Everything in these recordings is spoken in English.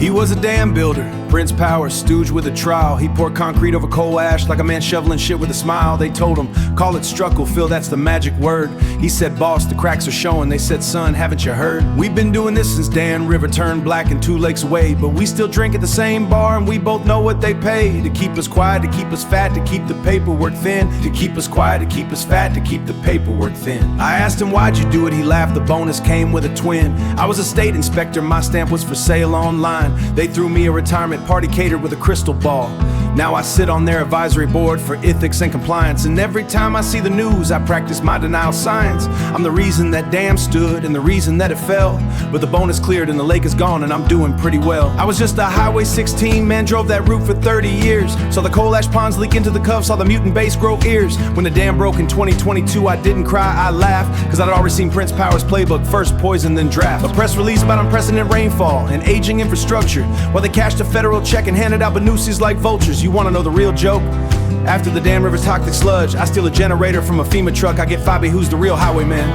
He was a dam builder, Prince Power, stooge with a trowel. He poured concrete over coal ash like a man shoveling shit with a smile. They told him, call it Struckle, Phil, that's the magic word. He said, boss, the cracks are showing. They said, son, haven't you heard? We've been doing this since Dan River turned black and 2 lakes away, but we still drink at the same bar and we both know what they pay. To keep us quiet, to keep us fat, to keep the paperwork thin. To keep us quiet, to keep us fat, to keep the paperwork thin. I asked him, why'd you do it? He laughed, the bonus came with a twin. I was a state inspector, my stamp was for sale online. They threw me a retirement party catered with a crystal ball. Now I sit on their advisory board for ethics and compliance, and every time I see the news I practice my denial science. I'm the reason that dam stood and the reason that it fell, but the bonus cleared and the lake is gone and I'm doing pretty well. I was just a Highway 16 man, drove that route for 30 years. Saw the coal ash ponds leak into the cove, saw the mutant bass grow ears. When the dam broke in 2022 I didn't cry, I laughed, cause I'd already seen Prince Power's playbook, first poison then draft. A press release about unprecedented rainfall and aging infrastructure, while they cashed a federal check and handed out Banusis like vultures. You wanna know the real joke? After the Dan River's toxic sludge, I steal a generator from a FEMA truck. I get Fabi, who's the real highwayman.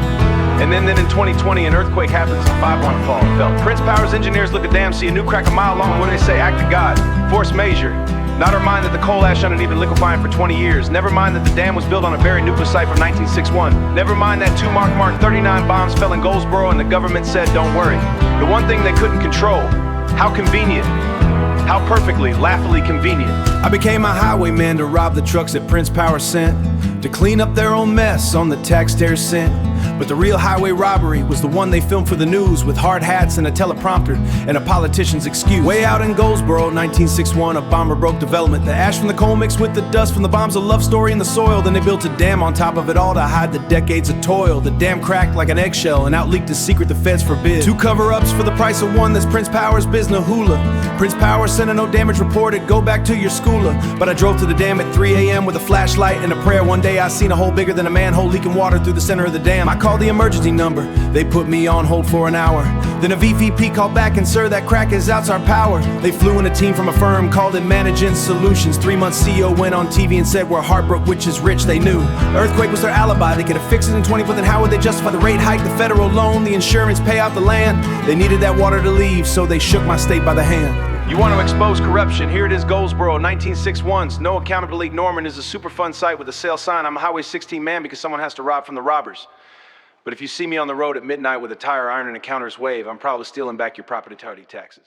And then in 2020 an earthquake happens and 5-1 fall fell. Prince Power's engineers look at dam, see a new crack a mile long. What do they say? Act of God, force majeure. Not our mind that the coal ash underneath been liquefying for 20 years. Never mind that the dam was built on a very nuclear site from 1961. Never mind that 2 Mark 39 bombs fell in Goldsboro and the government said don't worry. The one thing they couldn't control, how convenient. How perfectly, laughably convenient. I became a highwayman to rob the trucks that Prince Power sent, to clean up their own mess on the taxpayers' cent. But the real highway robbery was the one they filmed for the news, with hard hats and a teleprompter and a politician's excuse. Way out in Goldsboro, 1961, a bomber broke development. The ash from the coal mixed with the dust from the bombs, a love story in the soil. Then they built a dam on top of it all to hide the decades of toil. The dam cracked like an eggshell and out leaked a secret the feds forbid. 2 cover-ups for the price of 1, that's Prince Power's biznahula. Prince Power sent a no damage reported, go back to your schooler. But I drove to the dam at 3 a.m. with a flashlight and a prayer. One day I seen a hole bigger than a manhole leaking water through the center of the dam. I called the emergency number, they put me on hold for an hour. Then a VVP called back and sir, that crack is outside our power. They flew in a team from a firm, called it Managing Solutions. 3 months CEO went on TV and said we're heartbroken, which is rich, they knew. The earthquake was their alibi, they could have fixed it in 20, but then how would they justify the rate hike, the federal loan, the insurance, pay out the land? They needed that water to leave, so they shook my state by the hand. You want to expose corruption? Here it is, Goldsboro, 1961's No Accountability Norman is a super fun site with a sale sign. I'm a Highway 16 man because someone has to rob from the robbers. But if you see me on the road at midnight with a tire iron and a counter's wave, I'm probably stealing back your property taxes.